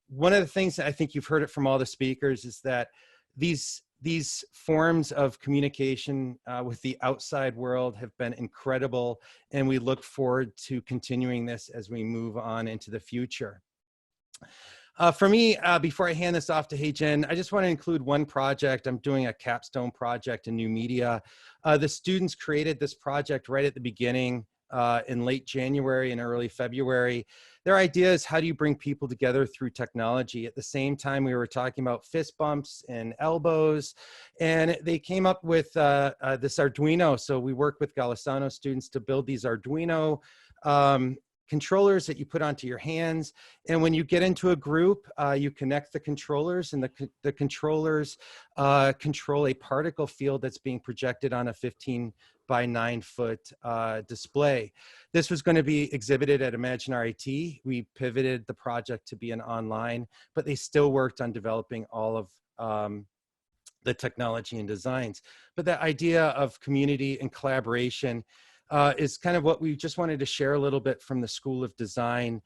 One of the things that I think you've heard it from all the speakers is that these forms of communication with the outside world have been incredible, and we look forward to continuing this as we move on into the future. For me, before I hand this off to Hey Jen, I just want to include one project. I'm doing a capstone project in new media. The students created this project right at the beginning in late January and early February. Their idea is, how do you bring people together through technology? At the same time, we were talking about fist bumps and elbows, and they came up with this Arduino. So we worked with Golisano students to build these Arduino controllers that you put onto your hands. And when you get into a group, you connect the controllers, and the controllers control a particle field that's being projected on a 15 by 9 foot display. This was going to be exhibited at Imagine RIT. We pivoted the project to be an online, but they still worked on developing all of the technology and designs. But that idea of community and collaboration is kind of what we just wanted to share a little bit from the School of Design.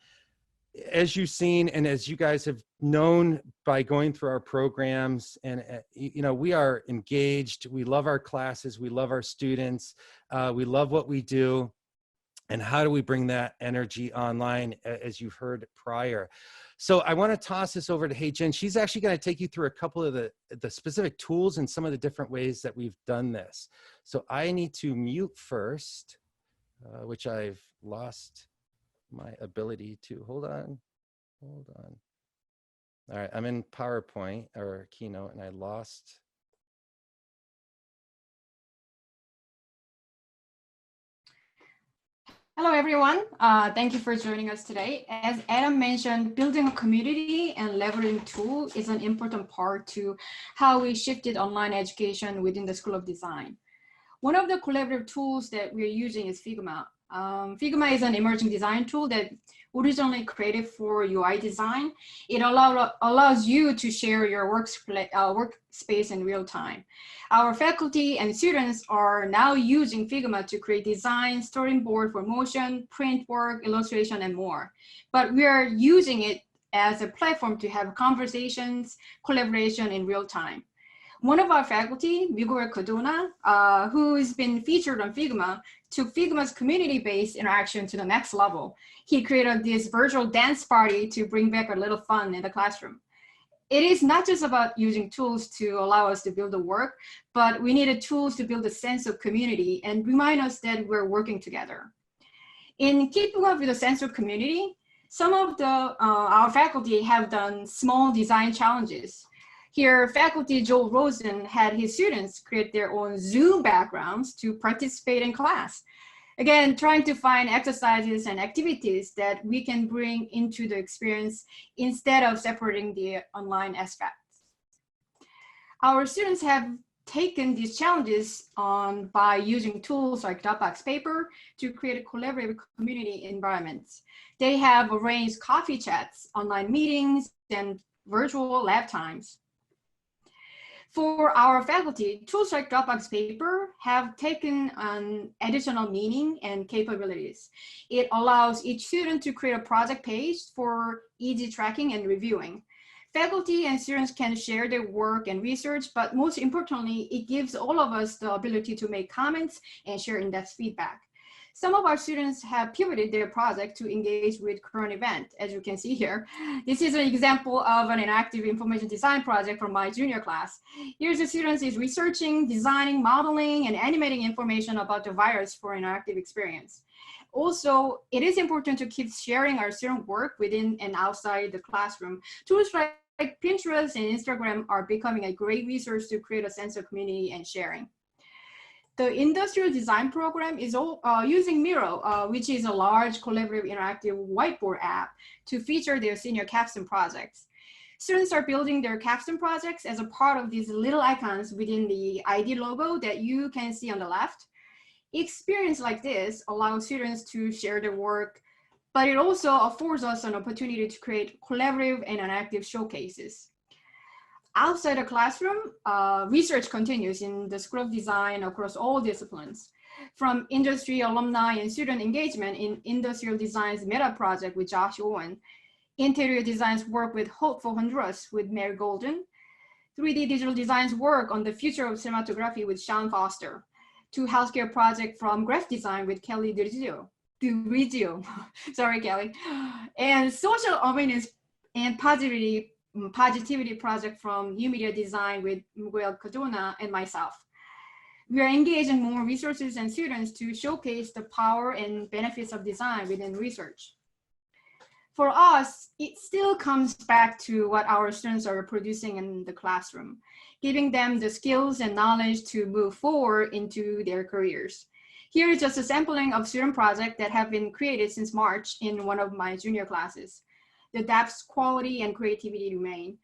As you've seen, and as you guys have known by going through our programs, and you know, we are engaged, we love our classes, we love our students, we love what we do. And how do we bring that energy online, as you've heard prior? So I want to toss this over to Hey Jen. She's actually going to take you through a couple of the specific tools and some of the different ways that we've done this. So I need to mute first, which I've lost my ability to. Hold on. All right, I'm in PowerPoint or Keynote, and I lost.
Hello, everyone. Thank you for joining us today. As Adam mentioned, building a community and leveraging tools is an important part to how we shifted online education within the School of Design. One of the collaborative tools that we're using is Figma. Figma is an emerging design tool that originally created for UI design. It allows you to share your workspace in real time. Our faculty and students are now using Figma to create design, storyboard for motion, print work, illustration, and more. But we are using it as a platform to have conversations, collaboration in real time. One of our faculty, Miguel Cardona, who has been featured on Figma, took Figma's community-based interaction to the next level. He created this virtual dance party to bring back a little fun in the classroom. It is not just about using tools to allow us to build the work, but we needed tools to build a sense of community and remind us that we're working together. In keeping up with the sense of community, some of our faculty have done small design challenges. Here, faculty Joel Rosen had his students create their own Zoom backgrounds to participate in class. Again, trying to find exercises and activities that we can bring into the experience instead of separating the online aspects. Our students have taken these challenges on by using tools like Dropbox Paper to create collaborative community environments. They have arranged coffee chats, online meetings, and virtual lab times. For our faculty, tools like Dropbox Paper have taken on additional meaning and capabilities. It allows each student to create a project page for easy tracking and reviewing. Faculty and students can share their work and research, but most importantly, it gives all of us the ability to make comments and share in-depth feedback. Some of our students have pivoted their project to engage with current event, as you can see here. This is an example of an interactive information design project from my junior class. Here the students is researching, designing, modeling, and animating information about the virus for interactive experience. Also, it is important to keep sharing our student work within and outside the classroom. Tools like Pinterest and Instagram are becoming a great resource to create a sense of community and sharing. The industrial design program is using Miro, which is a large collaborative interactive whiteboard app to feature their senior capstone projects. Students are building their capstone projects as a part of these little icons within the ID logo that you can see on the left. Experience like this allows students to share their work, but it also affords us an opportunity to create collaborative and interactive showcases. Outside the classroom, research continues in the School of Design across all disciplines. From industry, alumni, and student engagement in Industrial Design's Meta project with Josh Owen, Interior Design's work with Hope for Honduras with Mary Golden, 3D Digital Design's work on the future of cinematography with Sean Foster, to healthcare project from Graph Design with Kelly Dirigio, sorry, Kelly, and social awareness and positivity project from New Media Design with Miguel Cardona and myself. We are engaging more resources and students to showcase the power and benefits of design within research. For us, it still comes back to what our students are producing in the classroom, giving them the skills and knowledge to move forward into their careers. Here is just a sampling of student projects that have been created since March in one of my junior classes. The depth, quality, and creativity remain.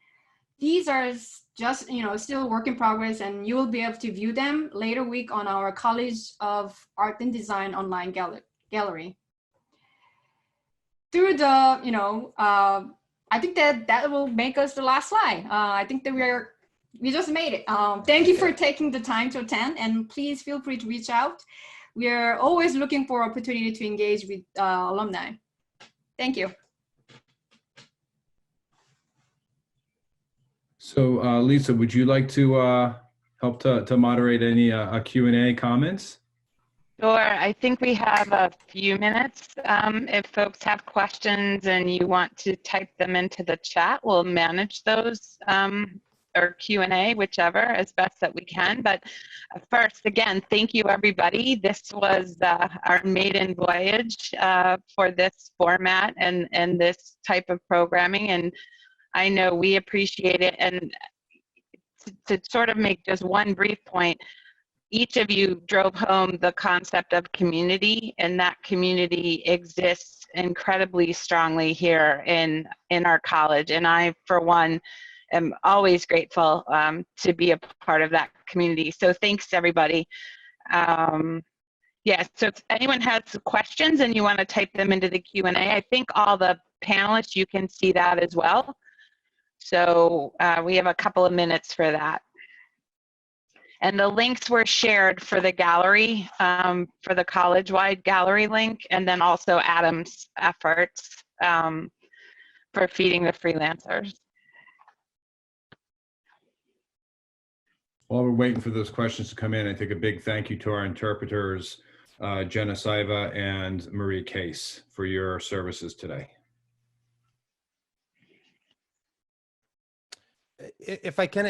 These are just, still work in progress, and you will be able to view them later week on our College of Art and Design online gallery. Through the, I think that will make us the last slide. I think that we just made it. Thank you for taking the time to attend, and please feel free to reach out. We are always looking for opportunity to engage with alumni. Thank you.
So Lisa, would you like to help to moderate any Q&A comments?
Sure. I think we have a few minutes. If folks have questions and you want to type them into the chat, we'll manage those or Q&A, whichever, as best that we can. But first, again, thank you, everybody. This was our maiden voyage for this format and this type of programming. And I know we appreciate it. And to sort of make just one brief point, each of you drove home the concept of community, and that community exists incredibly strongly here in our college. And I, for one, am always grateful to be a part of that community. So thanks, everybody. Yeah, so if anyone has questions and you want to type them into the Q&A, I think all the panelists, you can see that as well. So we have a couple of minutes for that. And the links were shared for the gallery, for the college-wide gallery link, and then also Adam's efforts for feeding the freelancers.
While we're waiting for those questions to come in, I think a big thank you to our interpreters, Jenna Saiva and Maria Case, for your services today.
If I can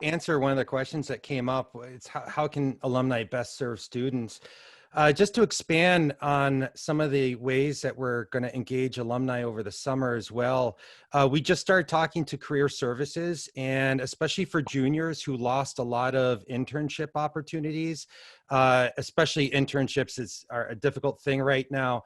answer one of the questions that came up, it's how can alumni best serve students? Just to expand on some of the ways that we're going to engage alumni over the summer as well. We just started talking to career services, and especially for juniors who lost a lot of internship opportunities, especially internships are a difficult thing right now.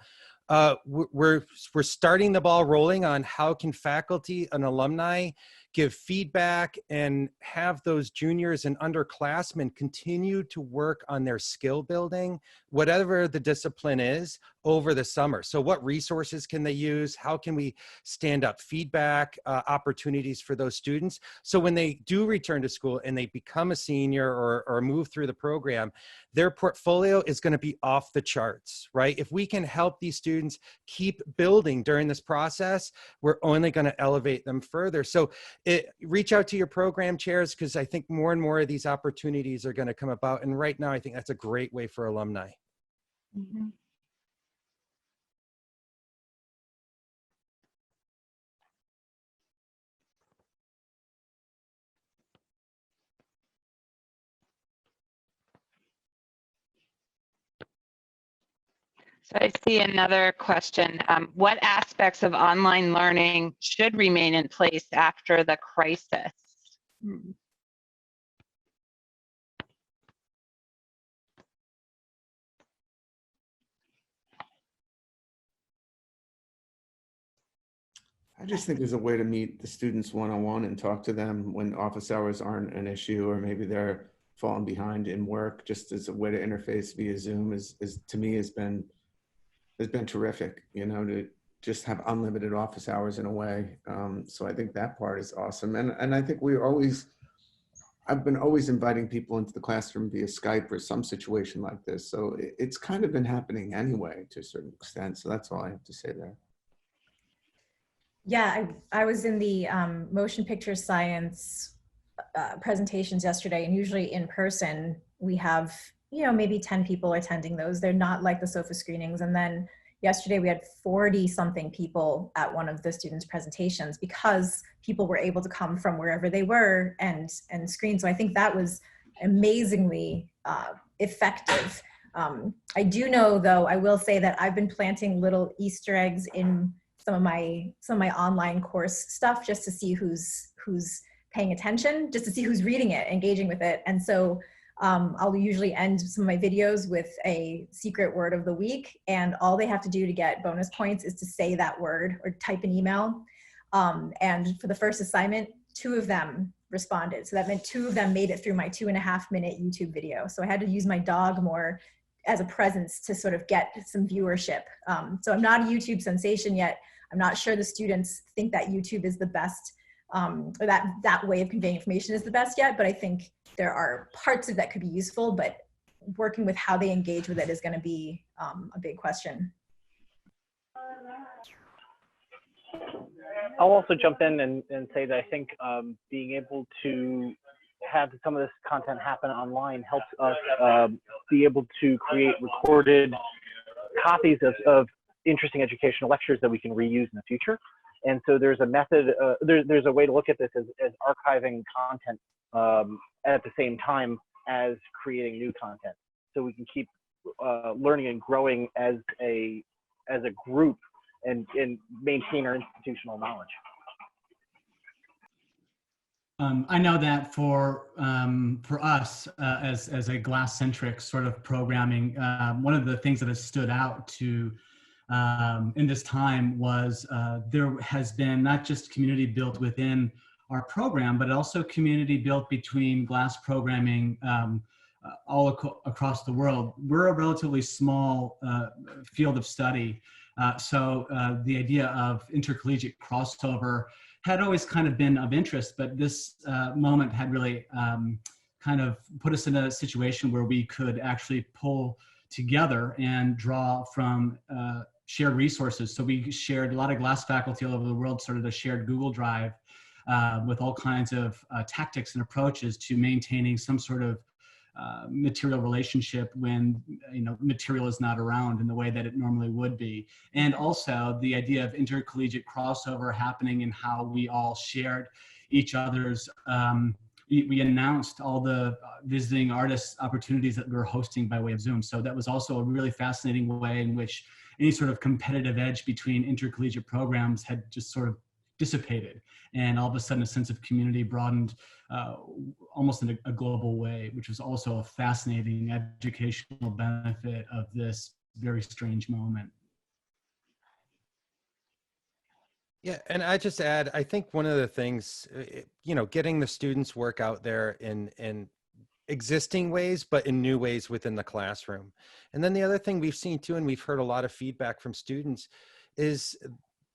We're starting the ball rolling on how can faculty and alumni give feedback and have those juniors and underclassmen continue to work on their skill building, whatever the discipline is, over the summer. So what resources can they use? How can we stand up feedback opportunities for those students? So when they do return to school and they become a senior or move through the program, their portfolio is going to be off the charts, right? If we can help these students keep building during this process, we're only going to elevate them further. So reach out to your program chairs, because I think more and more of these opportunities are going to come about. And right now, I think that's a great way for alumni.
Mm-hmm. So I see another question. What aspects of online learning should remain in place after the crisis?
I just think there's a way to meet the students one-on-one and talk to them when office hours aren't an issue, or maybe they're falling behind in work. Just as a way to interface via Zoom is to me has been terrific, you know, to just have unlimited office hours in a way. So I think that part is awesome. And I think I've been always inviting people into the classroom via Skype or some situation like this. So it's kind of been happening anyway to a certain extent. So that's all I have to say there.
Yeah, I was in the motion picture science presentations yesterday, and usually in person we have, you know, maybe 10 people attending those. They're not like the SOFA screenings. And then yesterday we had 40 something people at one of the students' presentations because people were able to come from wherever they were and screen. So I think that was amazingly effective. I do know, though, I will say that I've been planting little Easter eggs in some of my online course stuff just to see who's paying attention, just to see who's reading it, engaging with it. And so I'll usually end some of my videos with a secret word of the week, and all they have to do to get bonus points is to say that word or type an email. And for the first assignment, 2 of them responded. So that meant 2 of them made it through my 2.5-minute YouTube video. So I had to use my dog more as a presence to sort of get some viewership. So I'm not a YouTube sensation yet. I'm not sure the students think that YouTube is the best, or that way of conveying information is the best yet, but I think there are parts of that could be useful, but working with how they engage with it is going to be a big question.
I'll also jump in and say that I think being able to have some of this content happen online helps us be able to create recorded copies of interesting educational lectures that we can reuse in the future. And so there's a method, there's a way to look at this as archiving content at the same time as creating new content. So we can keep learning and growing as a group and maintain our institutional knowledge.
I know that for us as a glass-centric sort of programming, one of the things that has stood out to in this time was there has been not just community built within our program, but also community built between glass programming all across the world. We're a relatively small field of study, so the idea of intercollegiate crossover had always kind of been of interest, but this moment had really kind of put us in a situation where we could actually pull together and draw from shared resources. So we shared, a lot of glass faculty all over the world started a shared Google Drive with all kinds of tactics and approaches to maintaining some sort of material relationship when material is not around in the way that it normally would be. And also the idea of intercollegiate crossover happening in how we all shared each other's, we announced all the visiting artists opportunities that we were hosting by way of Zoom. So that was also a really fascinating way in which any sort of competitive edge between intercollegiate programs had just sort of dissipated. And all of a sudden a sense of community broadened almost in a global way, which was also a fascinating educational benefit of this very strange moment.
Yeah, and I just add, I think one of the things, getting the students' work out there in existing ways, but in new ways within the classroom. And then the other thing we've seen too, and we've heard a lot of feedback from students is,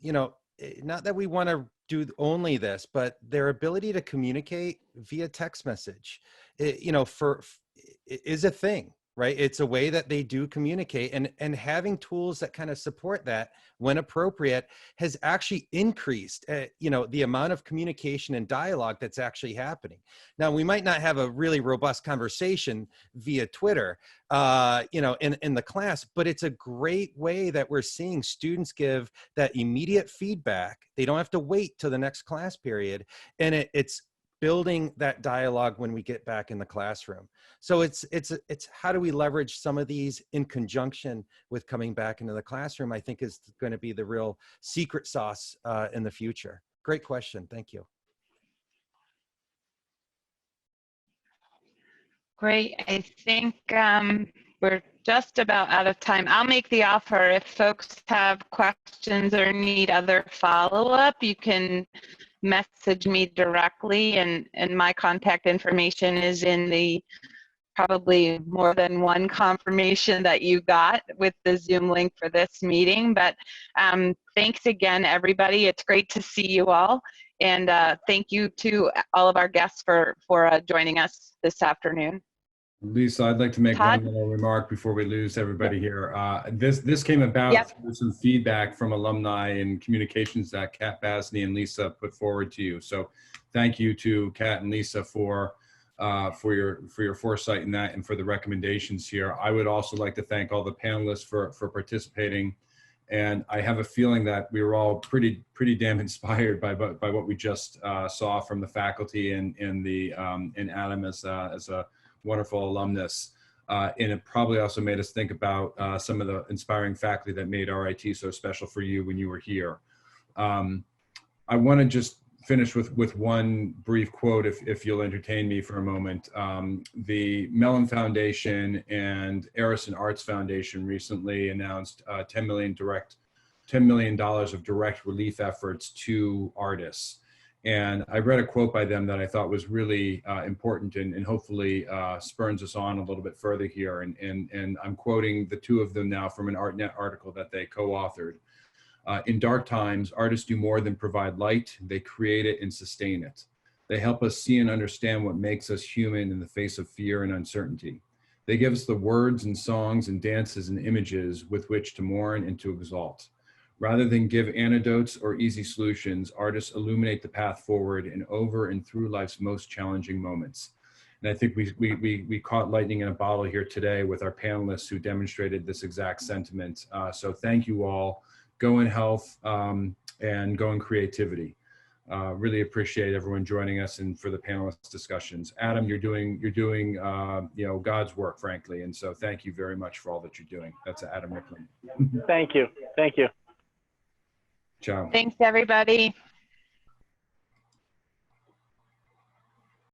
not that we want to do only this, but their ability to communicate via text message, is a thing, right? It's a way that they do communicate, and having tools that kind of support that when appropriate has actually increased, the amount of communication and dialogue that's actually happening. Now, we might not have a really robust conversation via Twitter, in the class, but it's a great way that we're seeing students give that immediate feedback. They don't have to wait till the next class period, and it's building that dialogue when we get back in the classroom. So it's how do we leverage some of these in conjunction with coming back into the classroom, I think is going to be the real secret sauce in the future. Great question. Thank you.
Great. I think we're just about out of time. I'll make the offer. If folks have questions or need other follow-up, you can message me directly, and my contact information is in the probably more than one confirmation that you got with the Zoom link for this meeting. But thanks again, everybody. It's great to see you all. And thank you to all of our guests for joining us this afternoon.
Lisa, I'd like to make
Todd?
one little remark before we lose everybody here. This came about through some feedback from alumni and communications that Kat Basney and Lisa put forward to you. So thank you to Kat and Lisa for your foresight in that and for the recommendations here. I would also like to thank all the panelists for participating. And I have a feeling that we were all pretty damn inspired by what we just saw from the faculty and Adam as a wonderful alumnus. And it probably also made us think about some of the inspiring faculty that made RIT so special for you when you were here. I want to just finish with one brief quote, if you'll entertain me for a moment. The Mellon Foundation and Arison Arts Foundation recently announced $10 million of direct relief efforts to artists. And I read a quote by them that I thought was really important and hopefully spurns us on a little bit further here. And I'm quoting the two of them now from an ArtNet article that they co-authored. In dark times, artists do more than provide light. They create it and sustain it. They help us see and understand what makes us human in the face of fear and uncertainty. They give us the words and songs and dances and images with which to mourn and to exalt. Rather than give antidotes or easy solutions, artists illuminate the path forward and over and through life's most challenging moments. And I think we caught lightning in a bottle here today with our panelists who demonstrated this exact sentiment. So thank you all. Go in health and go in creativity. Really appreciate everyone joining us and for the panelist discussions. Adam, you're doing you know, God's work, frankly, and so thank you very much for all that you're doing. That's Adam Richlin.
Thank you. Thank you.
Ciao.
Thanks, everybody.